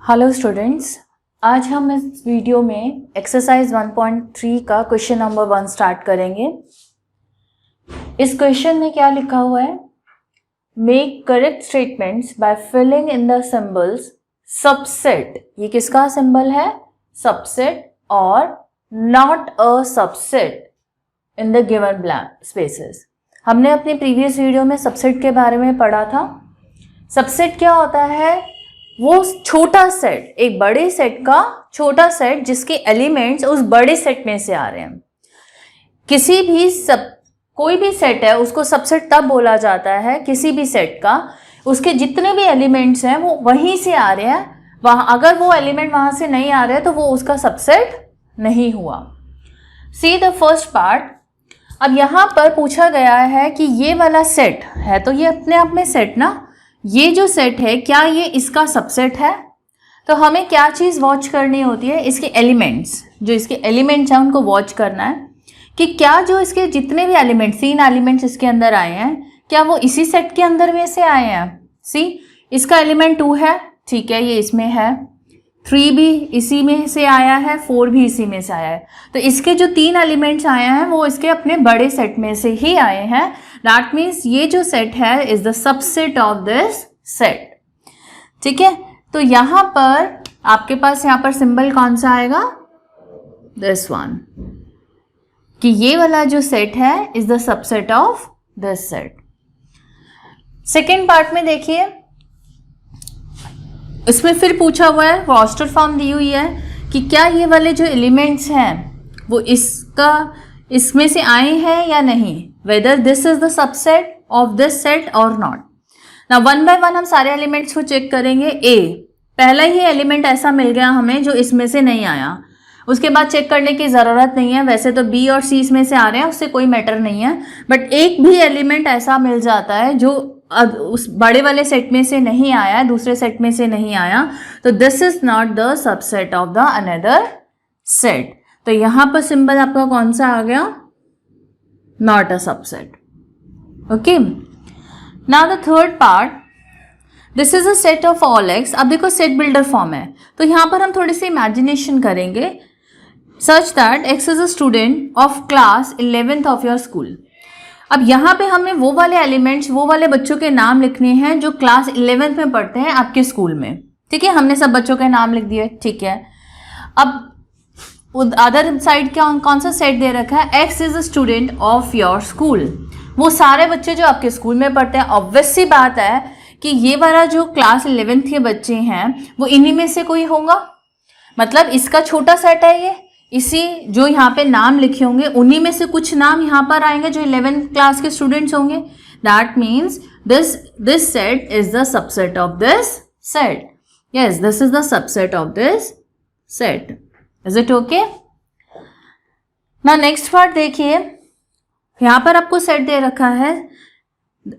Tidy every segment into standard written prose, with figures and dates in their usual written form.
Hello students, आज हम इस वीडियो में एक्सरसाइज 1.3 का क्वेश्चन नंबर 1 स्टार्ट करेंगे। इस क्वेश्चन में क्या लिखा हुआ है? Make correct statements by filling in the symbols subset. ये किसका सिंबल है? सबसेट और not a subset in the given blank spaces. हमने अपनी प्रीवियस वीडियो में सबसेट के बारे में पढ़ा था। सबसेट क्या होता है? वो छोटा सेट, एक बड़े सेट का छोटा सेट जिसके एलिमेंट्स उस बड़े सेट में से आ रहे हैं। किसी भी कोई भी सेट है उसको सबसेट तब बोला जाता है किसी भी सेट का उसके जितने भी एलिमेंट्स हैं वो वहीं से आ रहे हैं। वहाँ अगर वो एलिमेंट वहाँ से नहीं आ रहे तो वो उसका सबसेट नहीं हुआ। See the first part. अब यहाँ पर पूछा गया है कि ये वाला सेट है तो ये अपने आप में सेट ना, ये जो सेट है क्या ये इसका सबसेट है? तो हमें क्या चीज़ वॉच करनी होती है? इसके एलिमेंट्स, जो इसके एलिमेंट्स हैं उनको वॉच करना है कि क्या जो इसके जितने भी एलिमेंट्स, 3 एलिमेंट्स इसके अंदर आए हैं, क्या वो इसी सेट के अंदर में से आए हैं। सी, इसका एलिमेंट 2 है, ठीक है, ये इसमें है। 3 भी इसी में से आया है, 4 भी इसी में से आया है। तो इसके जो 3 एलिमेंट्स आए हैं वो इसके अपने बड़े सेट में से ही आए हैं। दैट मीन्स ये जो सेट है is the subset of this set. ठीक है, तो यहां पर आपके पास यहां पर सिंबल कौन सा आएगा? दिस वन, कि ये वाला जो सेट है is the subset of this set. Second part में देखिए, इसमें फिर पूछा हुआ है, रोस्टर फॉर्म दी हुई है कि क्या ये वाले जो एलिमेंट्स हैं वो इसमें से आए हैं या नहीं, whether this is the subset of this set or not. Now one by one हम सारे एलिमेंट्स को चेक करेंगे। ए, पहला ही एलिमेंट ऐसा मिल गया हमें जो इसमें से नहीं आया, उसके बाद चेक करने की ज़रूरत नहीं है। वैसे तो बी और सी इसमें से आ रहे हैं, उससे कोई मैटर नहीं है, बट एक भी एलिमेंट ऐसा मिल जाता है जो उस बड़े वाले सेट में से नहीं आया, दूसरे सेट में से नहीं आया, तो this is not the subset of the another set. तो यहाँ पर सिंबल आपका कौन सा आ गया? Not a subset. Okay, now the third part, this is a set of all x. अब देखो सेट बिल्डर फॉर्म है तो यहाँ पर हम थोड़ी सी इमेजिनेशन करेंगे। सच that x is a student of class 11th of your school. अब यहाँ पे हमें वो वाले एलिमेंट्स, वो वाले बच्चों के नाम लिखने हैं जो क्लास 11th में पढ़ते हैं आपके स्कूल में। ठीक है, हमने सब बच्चों के नाम लिख दिए। ठीक है, अब अदर साइड क्या कौन सा सेट दे रखा है? X is a student of your school. वो सारे बच्चे जो आपके स्कूल में पढ़ते हैं। ऑब्वियस सी बात है कि ये वाला जो क्लास 11th के बच्चे हैं वो इन्हीं में से कोई होगा, मतलब इसका छोटा सेट है ये। इसी जो यहाँ पे नाम लिखे होंगे उन्हीं में से कुछ नाम यहाँ पर आएंगे जो 11th क्लास के स्टूडेंट्स होंगे। That means this set is the subset of this set. Yes, this is the subset of this set. Is it okay? ना नेक्स्ट पार्ट देखिए, यहां पर आपको सेट दे रखा है,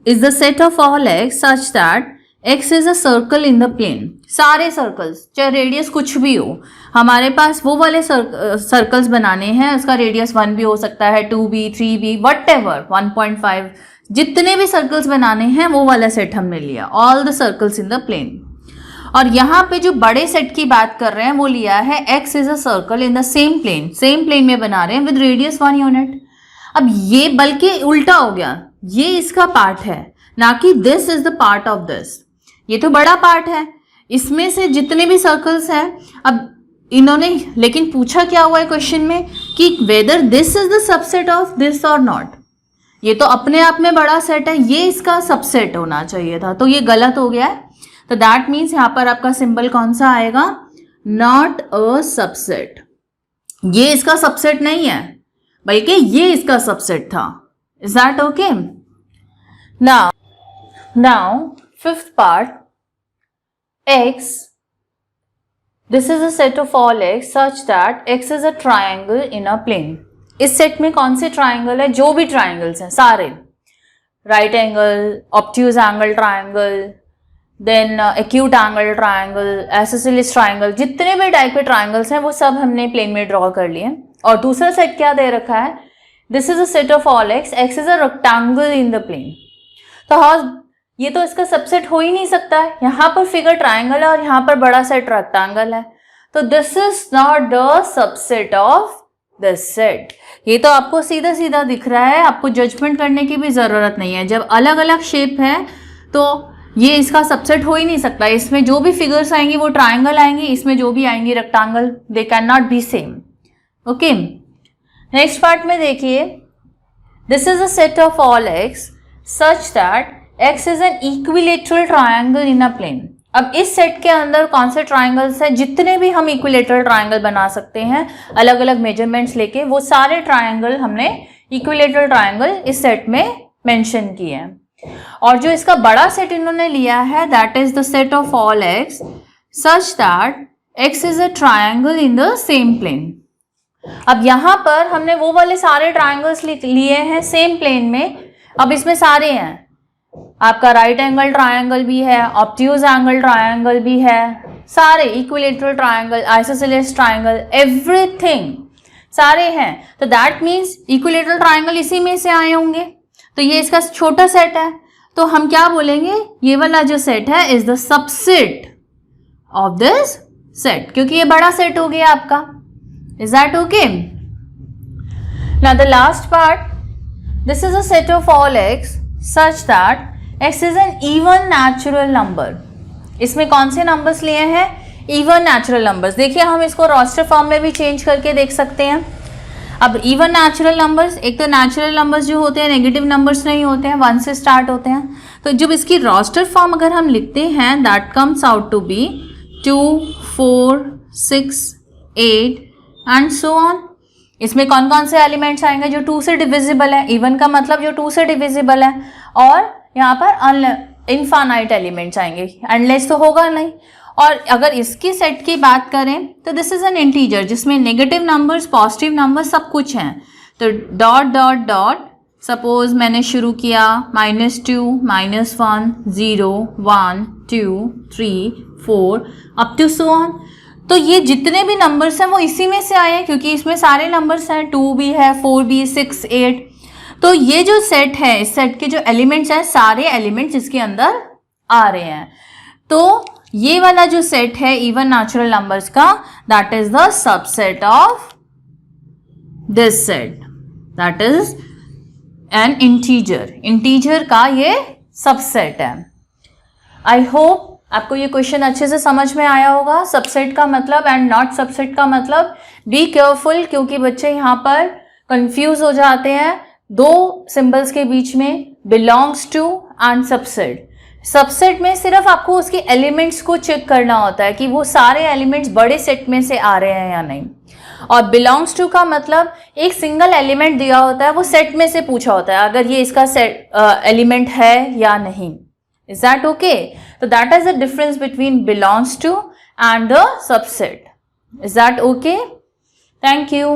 is the set of all x such that x is a circle in the plane. सारे circles, चाहे रेडियस कुछ भी हो, हमारे पास वो वाले सर्कल्स बनाने हैं। उसका रेडियस 1 भी हो सकता है, 2 भी, 3 भी, वटएवर, 1.5, जितने भी सर्कल्स बनाने हैं वो वाला सेट हमने लिया। All the circles in the plane. और यहाँ पे जो बड़े सेट की बात कर रहे हैं वो लिया है x is a circle in the same plane. Same plane में बना रहे हैं विद रेडियस 1 यूनिट। अब ये बल्कि उल्टा हो गया, ये इसका पार्ट है ना कि this is the part of this. ये तो बड़ा पार्ट है, इसमें से जितने भी सर्कल्स हैं, अब इन्होंने लेकिन पूछा क्या हुआ है क्वेश्चन में कि whether this is the subset of this और नॉट। ये तो अपने आप में बड़ा सेट है, ये इसका सबसेट होना चाहिए था, तो ये गलत हो गया है। तो दैट मीन्स यहाँ पर आपका सिंबल कौन सा आएगा? Not a subset. ये इसका सबसेट नहीं है बल्कि ये इसका सबसेट था। Is that okay? Now fifth part, x, this is a set of all x such that x is a triangle in a plane. इस सेट में कौन से ट्राइंगल है? जो भी ट्राइंगल्स हैं सारे, right angle, obtuse angle triangle, then acute angle triangle, isosceles triangle, जितने भी टाइप के ट्राइंगल्स हैं वो सब हमने प्लेन में ड्रॉ कर लिए। और दूसरा सेट क्या दे रखा है? This is a set of all x, x is a rectangle in the plane. तो ये तो इसका सबसेट हो ही नहीं सकता है। यहाँ पर फिगर ट्राइंगल है और यहाँ पर बड़ा सेट रेक्टेंगल है, तो this is not the subset of this set. ये तो आपको सीधा सीधा दिख रहा है, आपको जजमेंट करने की भी ज़रूरत नहीं है। जब अलग अलग शेप है तो ये इसका सबसेट हो ही नहीं सकता। इसमें जो भी फिगर्स आएंगी वो ट्राइंगल आएंगी, इसमें जो भी आएंगी rectangle, they can not be same. Okay, next part में देखिए, this is a set of all x such that x is an equilateral triangle in a plane. अब इस सेट के अंदर कौन से ट्राइंगल्स हैं, जितने भी हम इक्विलेटरल ट्राइंगल बना सकते हैं अलग अलग मेजरमेंट्स लेके, वो सारे ट्राइंगल हमने इक्विलेटरल ट्राइंगल इस सेट में मेंशन किए हैं। और जो इसका बड़ा सेट इन्होंने लिया है, that is the set of all x such that x is a triangle in the same plane. अब यहाँ पर हमने वो वाले सारे ट्राइंगल्स लिए हैं सेम प्लेन में। अब इसमें सारे हैं, आपका राइट एंगल ट्राइंगल भी है, ऑब्ट्यूज एंगल ट्राइंगल भी है, सारे equilateral triangle, isosceles triangle, everything सारे हैं। तो दैट मीन्स इक्विलेटरल ट्राइंगल इसी में से आए होंगे। तो ये इसका छोटा सेट है, तो हम क्या बोलेंगे, ये वाला जो सेट है is the subset of this set, क्योंकि ये बड़ा सेट हो गया आपका। Is that okay? Now the last part, this is a set of all x such that x is an even natural number। इसमें कौन से नंबर्स लिए हैं, even natural numbers। देखिए हम इसको रोस्टर फॉर्म में भी चेंज करके देख सकते हैं। अब even natural numbers, एक तो natural numbers जो होते हैं नेगेटिव नंबर्स नहीं होते हैं, 1 से स्टार्ट होते हैं। तो जब इसकी रोस्टर फॉर्म अगर हम लिखते हैं, that comes out to be 2, 4, 6, 8 and so on। इसमें कौन कौन से एलिमेंट्स आएंगे, जो 2 से डिविजिबल है, इवन का मतलब जो 2 से डिविजिबल है, और यहाँ पर इनफाइनाइट एलिमेंट्स आएंगे, एंडलेस तो होगा नहीं। और अगर इसकी सेट की बात करें तो दिस इज एन इंटीजर जिसमें नेगेटिव नंबर्स, पॉजिटिव नंबर्स सब कुछ हैं। तो डॉट डॉट डॉट, सपोज मैंने शुरू किया -2, -1, 0, 1, 2, 3, 4 अप टू सो ऑन। तो ये जितने भी नंबर्स हैं वो इसी में से आए हैं, क्योंकि इसमें सारे नंबर्स हैं, 2 भी है, 4 भी, 6, 8। तो ये जो सेट है, इस सेट के जो एलिमेंट्स हैं, सारे एलिमेंट्स इसके अंदर आ रहे हैं। तो ये वाला जो सेट है इवन नेचुरल नंबर्स का, that is the subset of this set, that is an integer. Integer का ये सबसेट है। आई होप आपको ये क्वेश्चन अच्छे से समझ में आया होगा। सबसेट का मतलब एंड नॉट सबसेट का मतलब, बी केयरफुल, क्योंकि बच्चे यहाँ पर कंफ्यूज हो जाते हैं दो सिंबल्स के बीच में, belongs to and subset. Subset में सिर्फ आपको उसके एलिमेंट्स को चेक करना होता है कि वो सारे एलिमेंट्स बड़े सेट में से आ रहे हैं या नहीं। और बिलोंग्स टू का मतलब एक सिंगल एलिमेंट दिया होता है, वो सेट में से पूछा होता है अगर ये इसका सेट एलिमेंट है या नहीं। Is that okay? So that is the difference between belongs to and the subset. Is that okay? Thank you.